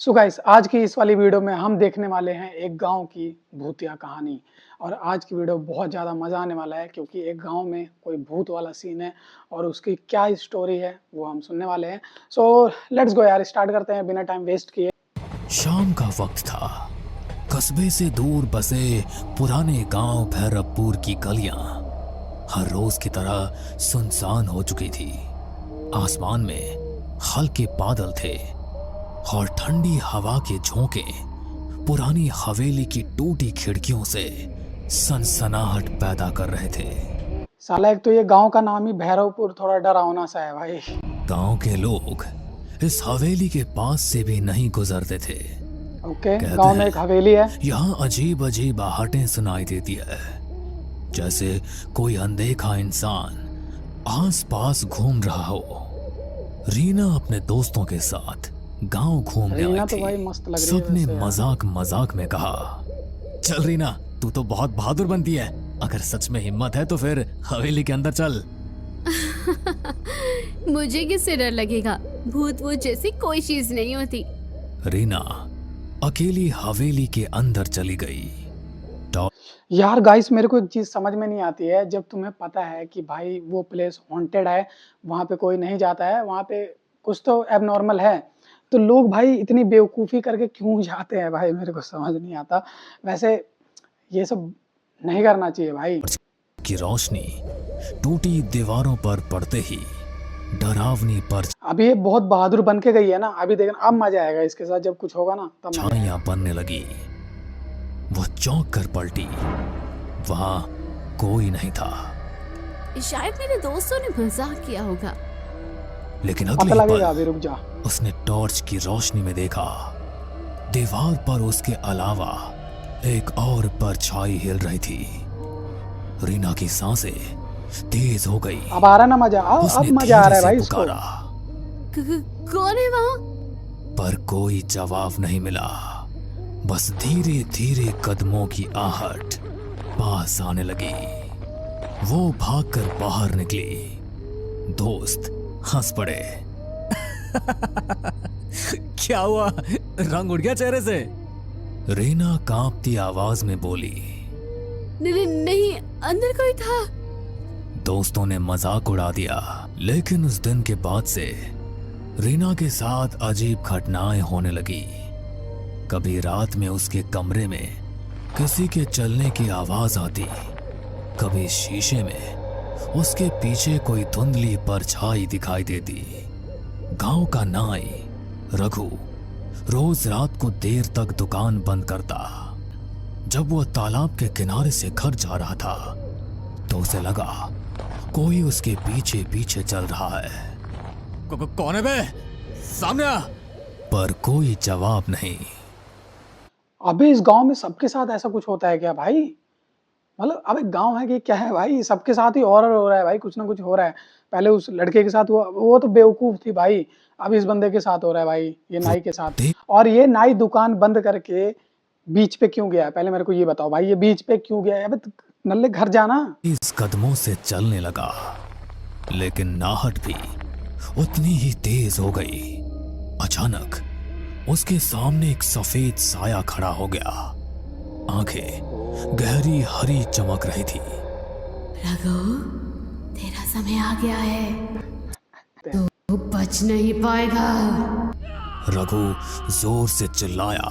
So guys आज की इस वाली वीडियो में हम देखने वाले हैं एक गांव की भूतिया कहानी। और आज की वीडियो बहुत ज़्यादा मज़ा आने वाला है क्योंकि एक गांव में कोई भूत वाला सीन है और उसकी क्या स्टोरी है वो हम सुनने वाले हैं। सो लेट्स गो यार, स्टार्ट करते हैं बिना टाइम वेस्ट किए। शाम का वक्त था। कस्बे से दूर बसे पुराने गांव भैरवपुर की गलियां हर रोज की तरह सुनसान हो चुकी थी। आसमान में हल्के बादल थे और ठंडी हवा के झोंके पुरानी हवेली की टूटी खिड़कियों से सनसनाहट पैदा कर रहे थे। साला एक तो ये गांव का नाम ही भैरवपुर थोड़ा डरावना सा है भाई। गांव के लोग इस हवेली के पास से भी नहीं गुजरते थे। ओके, गांव में एक हवेली है। यहाँ अजीब अजीब आहटें सुनाई देती है, जैसे कोई अनदेखा इंसान आस पास घूम रहा हो। रीना अपने दोस्तों के साथ गांव घूमने आई तो थी। भाई मस्त लग रही है सबने वैसे यार। मजाक मजाक में कहा, चल रीना, तू तो बहुत बहादुर बनती है। अगर सच में हिम्मत है तो फिर हवेली के अंदर चल। मुझे किससे डर लगेगा? भूत वूत जैसी कोई चीज नहीं होती। रीना अकेली हवेली के अंदर चली गई। यार गाइस, मेरे को एक चीज समझ में नहीं आती है। जब तुम्हें पता है कि भाई वो प्लेस हॉन्टेड है, वहां पे कोई नहीं जाता है, वहां पे कुछ तो एबनॉर्मल है, तो लोग भाई इतनी बेवकूफी करके क्यों जाते हैं भाई? मेरे को समझ नहीं आता। वैसे ये सब नहीं करना चाहिए भाई। की रोशनी टूटी दीवारों पर पड़ते ही डरावनी अभी ये बहुत बहादुर बन के गई है ना, अभी देखना अब मजा आएगा इसके साथ। जब कुछ होगा ना तब मजा आएगा। परछाइयां बनने लगी। वो चौंक कर पलटी। वहां कोई नहीं था, शायद मेरे दोस्तों ने मजाक किया होगा। लेकिन पता अगले लगेगा, अभी पल रुक जा। उसने टॉर्च की रोशनी में देखा, दीवार पर उसके अलावा एक और परछाई हिल रही थी। रीना की सांसें तेज हो गई। अब आ रहा ना मजा, अब उसने मजा आ रहा धीरे है से भाई इसको। पुकारा, कौन है वहाँ? पर कोई जवाब नहीं मिला। बस धीरे धीरे कदमों की आहट पास आने लगी। वो भागकर बाहर निकली। दोस्त हंस पड़े। क्या हुआ, रंग उड़ गया चेहरे से? रीना कांपती आवाज में बोली। नहीं, अंदर कोई था। दोस्तों ने मजाक उड़ा दिया, लेकिन उस दिन के बाद से रीना के साथ अजीब घटनाएं होने लगी। कभी रात में उसके कमरे में किसी के चलने की आवाज आती, कभी शीशे में उसके पीछे कोई धुंधली परछाई दिखाई देती। गांव का नाई रघु रोज रात को देर तक दुकान बंद करता। जब वो तालाब के किनारे से घर जा रहा था तो उसे लगा कोई उसके पीछे पीछे चल रहा है। कौन है बे? सामने आ। पर कोई जवाब नहीं। अबे इस गांव में सबके साथ ऐसा कुछ होता है क्या भाई? मतलब अब एक गांव है कि क्या है भाई? सबके साथ ही हॉरर हो रहा है भाई, कुछ ना कुछ हो रहा है। पहले उस लड़के के साथ हुआ, वो तो बेवकूफ थी भाई। अब इस बंदे के साथ हो रहा है भाई, ये नाई के साथ। और ये नाई दुकान बंद करके बीच पे क्यों गया? पहले मेरे को ये बताओ भाई, ये बीच पे क्यों गया? अबे नल्ले घर जाना। इस कदमों से चलने लगा, लेकिन नाहट भी उतनी ही तेज हो गई। अचानक उसके सामने एक सफेद साया खड़ा हो गया। आंखें गहरी हरी चमक रही थी। रघु, तेरा समय आ गया है, तू बच नहीं पाएगा। रघु जोर से चिल्लाया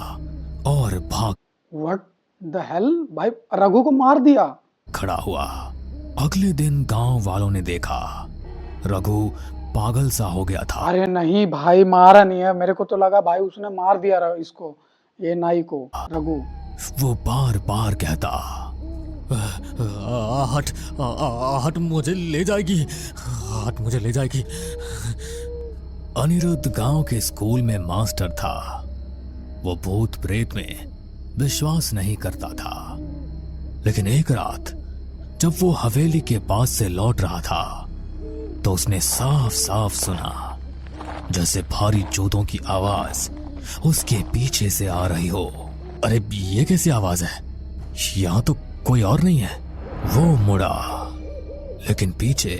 और भाग व्हाट द हेल भाई, रघु को मार दिया। खड़ा हुआ। अगले दिन गांव वालों ने देखा रघु पागल सा हो गया था। अरे नहीं भाई, मारा नहीं है। मेरे को तो लगा भाई उसने मार दिया इसको, ये नाई को, रघु। वो बार बार कहता, आहट आहट मुझे ले जाएगी, आहट मुझे ले जाएगी। अनिरुद्ध गांव के स्कूल में मास्टर था। वो भूत प्रेत में विश्वास नहीं करता था, लेकिन एक रात जब वो हवेली के पास से लौट रहा था तो उसने साफ साफ सुना जैसे भारी जूतों की आवाज उसके पीछे से आ रही हो। अरे ये कैसी आवाज है? यहां तो कोई और नहीं है। वो मुड़ा, लेकिन पीछे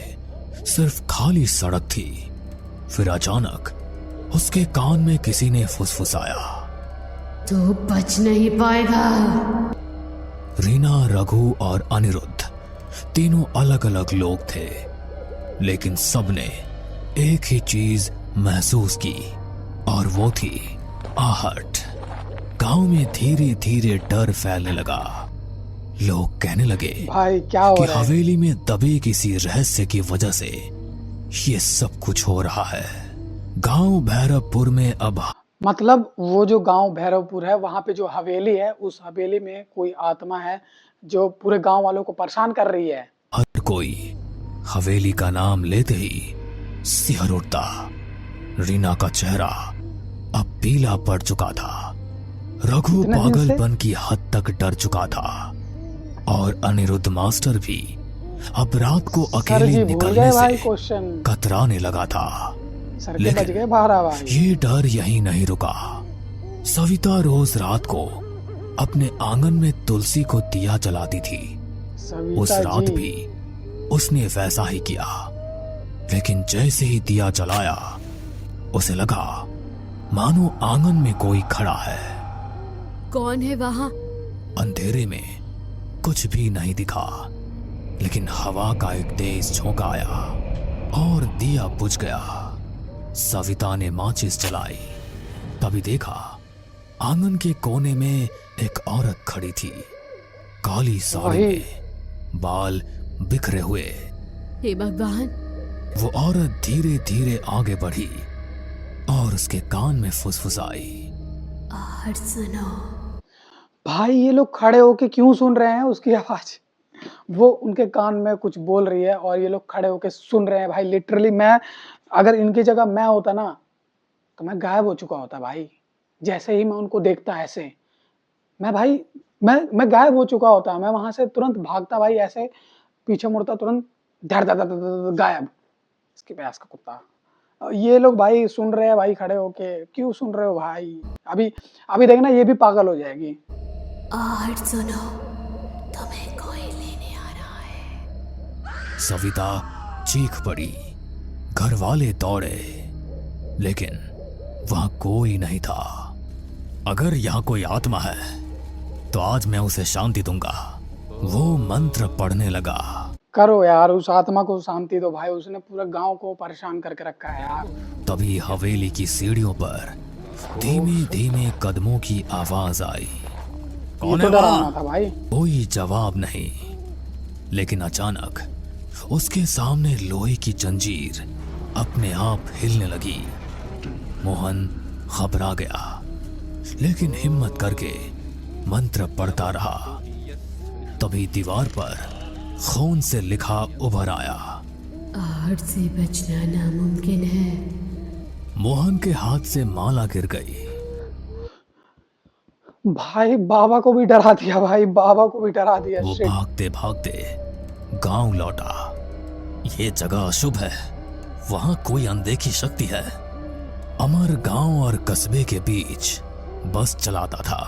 सिर्फ खाली सड़क थी। फिर अचानक उसके कान में किसी ने फुसफुसाया, तू बच नहीं पाएगा। रीना, रघु और अनिरुद्ध तीनों अलग अलग लोग थे, लेकिन सबने एक ही चीज महसूस की और वो थी आहट। गांव में धीरे धीरे डर फैलने लगा। लोग कहने लगे भाई क्या हो कि रहा है? हवेली में दबे किसी रहस्य की वजह से ये सब कुछ हो रहा है। गांव भैरवपुर में अब मतलब वो जो गांव भैरवपुर है वहां पे जो हवेली है, उस हवेली में कोई आत्मा है जो पूरे गांव वालों को परेशान कर रही है। हर कोई हवेली का नाम लेते ही सिहर उठता। रीना का चेहरा अब पीला पड़ चुका था। रघु इतने दिन से? पागलपन की हद तक डर चुका था और अनिरुद्ध मास्टर भी अब रात को सर अकेले जी भूल निकलने गए भाई से क्वेश्चन। कतराने लगा था। सर के लेकिन बच गए बाहर भाई। ये डर यहीं नहीं रुका। सविता रोज रात को अपने आंगन में तुलसी को दिया जलाती थी। उस सविता रात जी भी उसने वैसा ही किया, लेकिन जैसे ही दिया जलाया उसे लगा मानो आंगन में कोई खड़ा है। कौन है वहाँ? अंधेरे में कुछ भी नहीं दिखा, लेकिन हवा का एक तेज झोंका आया और दिया बुझ गया। सविता ने माचिस जलाई, तभी देखा आंगन के कोने में एक औरत खड़ी थी, काली साड़ी वही। में, बाल बिखरे हुए। हे भगवान, वो औरत धीरे धीरे आगे बढ़ी और उसके कान में फुसफुसाई, आहट सुनो। भाई ये लोग खड़े होके क्यों सुन रहे हैं उसकी आवाज? वो उनके कान में कुछ बोल रही है और ये लोग खड़े होके सुन रहे हैं। भाई लिटरली मैं अगर इनकी जगह मैं होता ना तो मैं गायब हो चुका होता भाई। जैसे ही मैं उनको देखता ऐसे मैं भाई मैं गायब हो चुका होता। मैं वहां से तुरंत भागता भाई, ऐसे पीछे मुड़ता, तुरंत धड़ धड़ धड़ धड़ धड़ गायब। इसके प्यास का कुत्ता। ये लोग भाई सुन रहे हैं भाई खड़े होके। क्यों सुन रहे हो भाई? अभी अभी देखना ये भी पागल हो जाएगी। आहट सुनो, तुम्हें कोई लेने आ रहा है। सविता चीख पड़ी। घर वाले दौड़े, लेकिन वहां कोई नहीं था। अगर यहाँ कोई आत्मा है तो आज मैं उसे शांति दूंगा। वो मंत्र पढ़ने लगा। करो यार, उस आत्मा को शांति दो भाई। उसने पूरे गांव को परेशान करके रखा है यार। तभी हवेली की सीढ़ियों पर धीमे धीमे कदमों की आवाज आई। ये तो डरावना था भाई। कोई जवाब नहीं, लेकिन अचानक उसके सामने लोहे की जंजीर अपने आप हिलने लगी। मोहन घबरा गया, लेकिन हिम्मत करके मंत्र पढ़ता रहा। तभी दीवार पर खून से लिखा उभर आया। आहट से बचना नामुमकिन है। मोहन के हाथ से माला गिर गई। भाई बाबा को भी डरा दिया भाई, बाबा को भी डरा दिया। वो Shit। भागते भागते गांव लौटा। ये जगह अशुभ है, वहां कोई अनदेखी शक्ति है। अमर गांव और कस्बे के बीच बस चलाता था।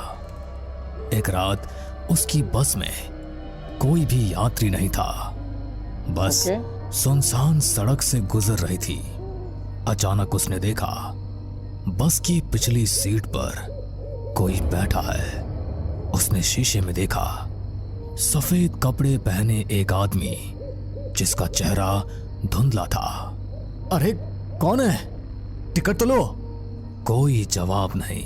एक रात उसकी बस में कोई भी यात्री नहीं था। बस ओके। सुनसान सड़क से गुजर रही थी। अचानक उसने देखा बस की पिछली सीट पर कोई बैठा है। उसने शीशे में देखा सफेद कपड़े पहने एक आदमी जिसका चेहरा धुंधला था। अरे कौन है? टिकट तो लो। कोई जवाब नहीं।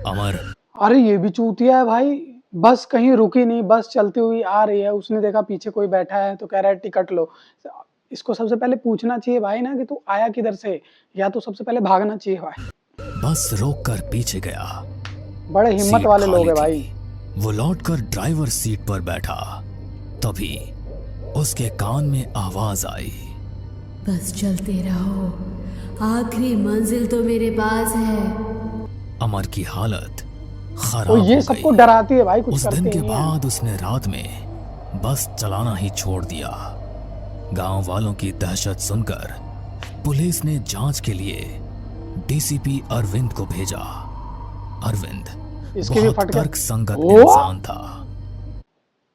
अमर अरे ये भी चूतिया है भाई। बस कहीं रुकी नहीं, बस चलती हुई आ रही है। उसने देखा पीछे कोई बैठा है तो कह रहा है टिकट लो। इसको सबसे पहले पूछना चाहिए भाई ना कि तू आया किधर से, या तो सबसे पहले भागना चाहिए भाई। बस रोककर पीछे गया। बड़े हिम्मत सीट वाले लोग खाली हैं थी। भाई। वो लौटकर ड्राइवर सीट पर बैठा। तभी उसके कान में आवाज आई, बस चलते रहो, आखिरी मंजिल तो मेरे पास है। अमर की हालत खराब तो ये हो सबको गई। डराती है भाई, कुछ उस करते दिन के नहीं है। बाद उसने रात में बस चलाना ही छोड़ दिया। गांव वालों की दहशत सुनकर पुलिस ने जांच के लिए डीसीपी अरविंद को भेजा। अरविंद इसके भी बहुत फट गया। तर्क संगत ओ! इंसान था।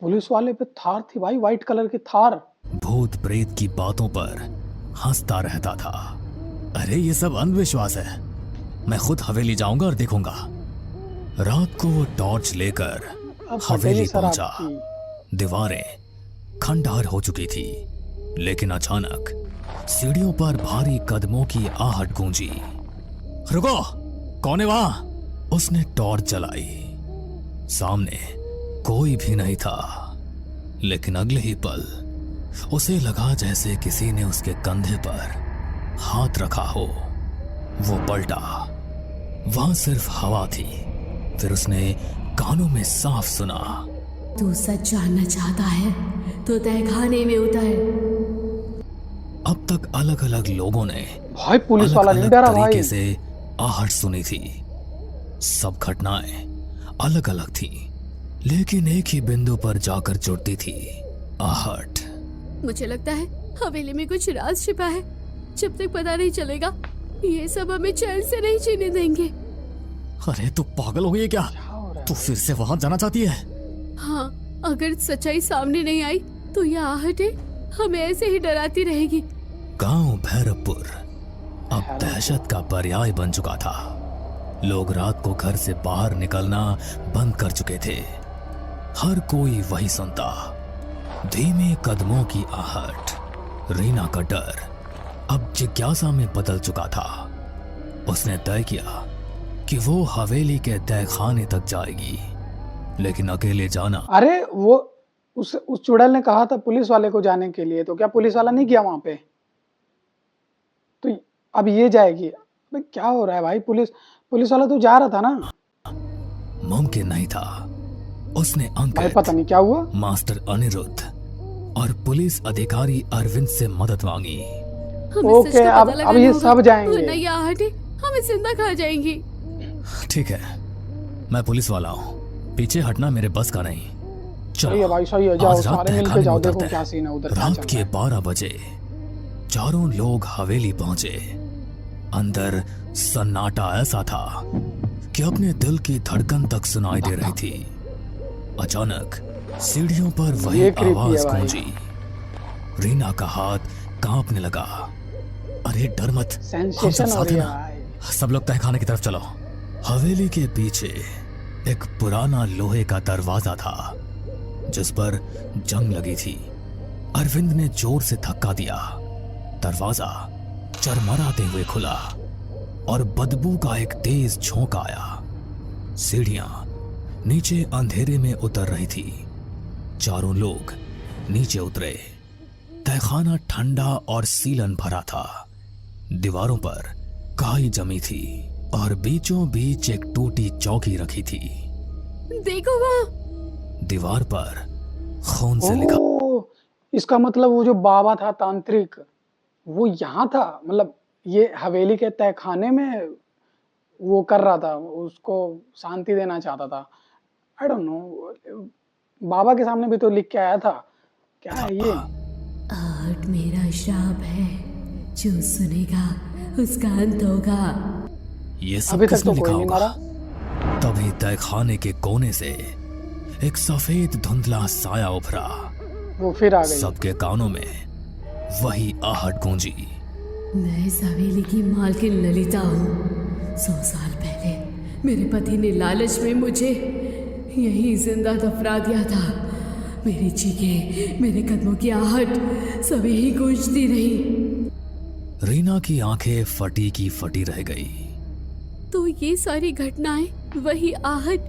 पुलिस वाले पे थार थी भाई, व्हाइट कलर की थार। भूत प्रेत की बातों पर हंसता रहता था। अरे ये सब अंधविश्वास है, मैं खुद हवेली जाऊंगा और देखूंगा। रात को वो टॉर्च लेकर अब हवेली हवेली सर पहुंचा। आपकी। दीवारें खंडहर हो चुकी थी, लेकिन अचानक सीढ़ियों पर भारी कदमों की आहट गूंजी। रुको, कौन है वहां? उसने टॉर्च जलाई। सामने कोई भी नहीं था, लेकिन अगले ही पल उसे लगा जैसे किसी ने उसके कंधे पर हाथ रखा हो। वो पलटा, वहां सिर्फ हवा थी। फिर उसने कानों में साफ सुना, तू सच जानना चाहता है तो तहखाने में उतर। अब तक अलग अलग लोगों ने भाई पुलिस अलग वाला नहीं अलग डरा तरीके भाई। से आहट सुनी थी। सब घटनाएं अलग अलग थी, लेकिन एक ही बिंदु पर जाकर जुड़ती थी, आहट। मुझे लगता है हवेली में कुछ राज छिपा है। जब तक पता नहीं चलेगा ये सब हमें चैन से नहीं जीने देंगे। अरे तू पागल हो गई है क्या? क्या हो रहा तू फिर से वहां जाना चाहती है? हाँ, अगर सच्चाई सामने नहीं आई तो यह आहटें हमें ऐसे ही डराती रहेगी। गांव भैरवपुर अब दहशत का पर्याय बन चुका था। लोग रात को घर से बाहर निकलना बंद कर चुके थे। हर कोई वही सुनता, धीमे कदमों की आहट। रीना का डर अब जिज्ञासा में बदल चुका था। उसने तय किया कि वो हवेली के तहखाने तक जाएगी, लेकिन अकेले जाना। अरे वो उस चुड़ैल ने कहा था पुलिस वाले को जाने के लिए, तो क्या पुलिस वाला नहीं गया वहां पे? तो अब ये जाएगी। अबे क्या हो रहा है भाई? पुलिस वाला तो जा रहा था ना। मुमकिन नहीं था। उसने भाई अंकित, पता नहीं क्या हुआ। मास्टर अनिरुद्ध और पुलिस अधिकारी अरविंद से मदद मांगी। हमें ओके, सच का अब पता अब लगाना ये होगा, सब जाएंगे। वरना ये आहटें हमें जिंदा खा जाएंगी। ठीक है, मैं पुलिस वाला हूँ, पीछे हटना मेरे बस का नहीं। सही है चलो भाई, सही है। जाओ आज रात सारे मिलके तहखाने में जाओ, उतरते देखो हैं। क्या सीन है उधर, क्या रात चल के रहा है। 12 बजे चारों लोग हवेली पहुंचे। अंदर सन्नाटा ऐसा था कि अपने दिल की धड़कन तक सुनाई दे रही थी। अचानक सीढ़ियों पर वही ये creepy आवाज है भाई। गूंजी। रीना का हाथ कांपने लगा। अरे डर मत, हम सब सेंसेशन हो साथ रही हैं है ना। भाई। सब लोग तहखाने की तरफ चलो। हवेली के पीछे एक पुराना लोहे का दरवाजा था, जिस पर जंग लगी थी। अरविंद ने जोर से धक्का दिया। दरवाजा चरमराते हुए खुला और बदबू का एक तेज झोंका आया। सीढ़ियां नीचे अंधेरे में उतर रही थी। चारों लोग नीचे उतरे। तहखाना ठंडा और सीलन भरा था। दीवारों पर काई जमी थी और बीचों बीच एक टूटी चौकी रखी थी। देखो वहाँ। दीवार पर खून से लिखा। ओह, इसका मतलब वो जो बाबा था तांत्रिक, वो यहाँ था। मतलब ये हवेली के तहखाने में वो कर रहा था, उसको शांति देना चाहता था। आई डोंट नो, बाबा के सामने भी तो लिख के आया था। क्या है ये? आहट मेरा श्राप है, जो सुनेगा उसका अंत होगा। ये सब अभी तक किसने तो कोई लिखा नहीं होगा? मारा। तभी तहखाने के कोने से एक सफेद धुंधला साया उभरा। वो फिर आ गई। सबके कानों में वही आहट गूंजी। मैं इस हवेली की मालकिन ललिता हूँ। 100 साल पहले मेरे पति ने लालच में मुझे यहीं जिंदा दफना दिया था। मेरी चीखें, मेरे कदमों की आहट सब यहीं गूंजती रही। रीना की आंखें फटी की फटी रह गई। तो ये सारी घटनाएं वही आहट।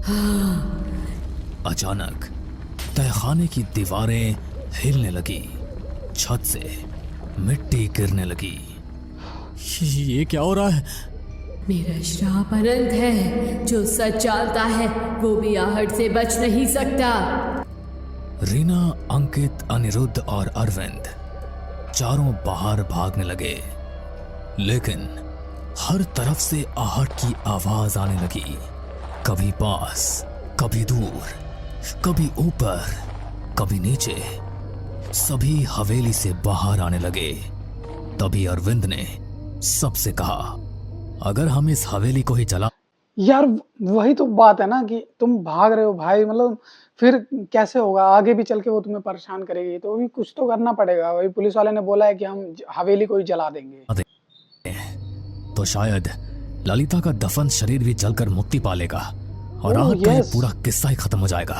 हाँ, अचानक तहखाने की दीवारें हिलने लगी। छत से मिट्टी गिरने लगी। ये क्या हो रहा है? मेरा श्राप अनंत है। जो सच जानता है वो भी आहट से बच नहीं सकता। रीना, अंकित, अनिरुद्ध और अरविंद चारों बाहर भागने लगे, लेकिन हर तरफ से आहट की आवाज आने लगी। कभी पास, कभी दूर, कभी ऊपर, कभी नीचे। सभी हवेली से बाहर आने लगे। तभी अरविंद ने सबसे कहा, अगर हम इस हवेली को ही जला। यार वही तो बात है ना कि तुम भाग रहे हो भाई, मतलब फिर कैसे होगा? आगे भी चल के वो तुम्हें परेशान करेगी, तो भी कुछ तो करना पड़ेगा। वही पुलिस वाले ने बोला है कि हम हवेली को ही जला देंगे। तो शायद ललिता का दफन शरीर भी जलकर मुक्ति पा लेगा और ओह, आग का ये यस। पूरा किस्सा ही खत्म हो जाएगा।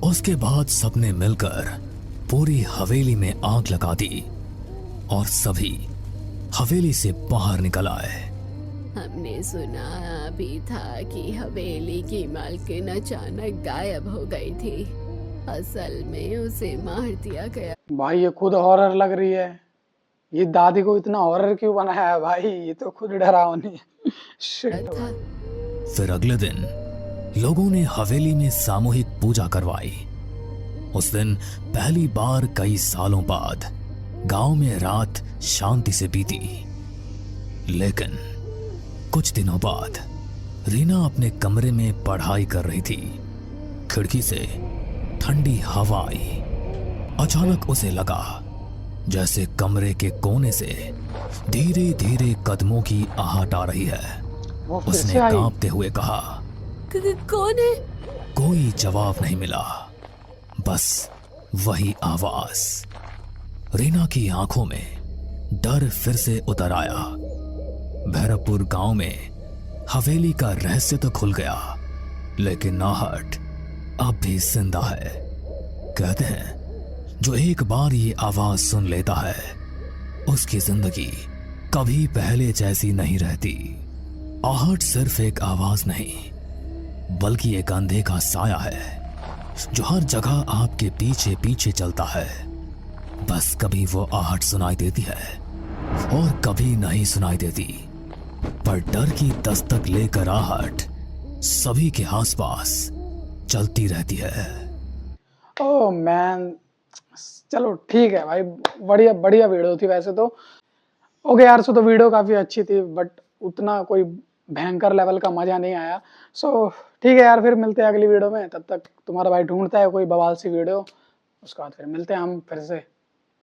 उसके बाद सबने मिलकर पूरी हवेली में आग लगा दी और सभी हवेली से बाहर निकल आए। हमने सुना भी था कि हवेली की मालकिन अचानक गायब हो गई थी। असल में उसे मार दिया गया भाई ये खुद हॉरर लग रही है। ये दादी को इतना हॉरर क्यों बनाया है भाई, ये तो खुद डरावनी है। शिट था। भाई। फिर अगले दिन लोगों ने हवेली में सामूहिक पूजा करवाई। उस दिन पहली बार कई सालों बाद गांव में रात शांति से बीती। लेकिन कुछ दिनों बाद रीना अपने कमरे में पढ़ाई कर रही थी। खिड़की से ठंडी हवा आई। अचानक उसे लगा जैसे कमरे के कोने से धीरे धीरे कदमों की आहट आ रही है। वो फिर उसने से आई। कांपते हुए कहा। कौन है? कोई जवाब नहीं मिला, बस वही आवाज। रीना की आंखों में डर फिर से उतर आया। भैरवपुर गांव में हवेली का रहस्य तो खुल गया, लेकिन आहट अब भी जिंदा है। कहते हैं जो एक बार ये आवाज सुन लेता है उसकी जिंदगी कभी पहले जैसी नहीं रहती। आहट सिर्फ एक आवाज नहीं, बल्कि एक अंधे का साया है जो हर जगह आपके पीछे पीछे चलता है। बस कभी वो आहट सुनाई देती है और कभी नहीं सुनाई देती, पर डर की दस्तक लेकर आहट सभी के आसपास चलती रहती है। ओह मैन, चलो ठीक है भाई, बढ़िया बढ़िया वीडियो थी वैसे तो। ओके यार, सो तो वीडियो काफ़ी अच्छी थी, बट उतना कोई भयंकर लेवल का मज़ा नहीं आया। सो ठीक है यार, फिर मिलते हैं अगली वीडियो में। तब तक तुम्हारा भाई ढूंढता है कोई बवाल सी वीडियो, उसके बाद फिर मिलते हैं हम फिर से।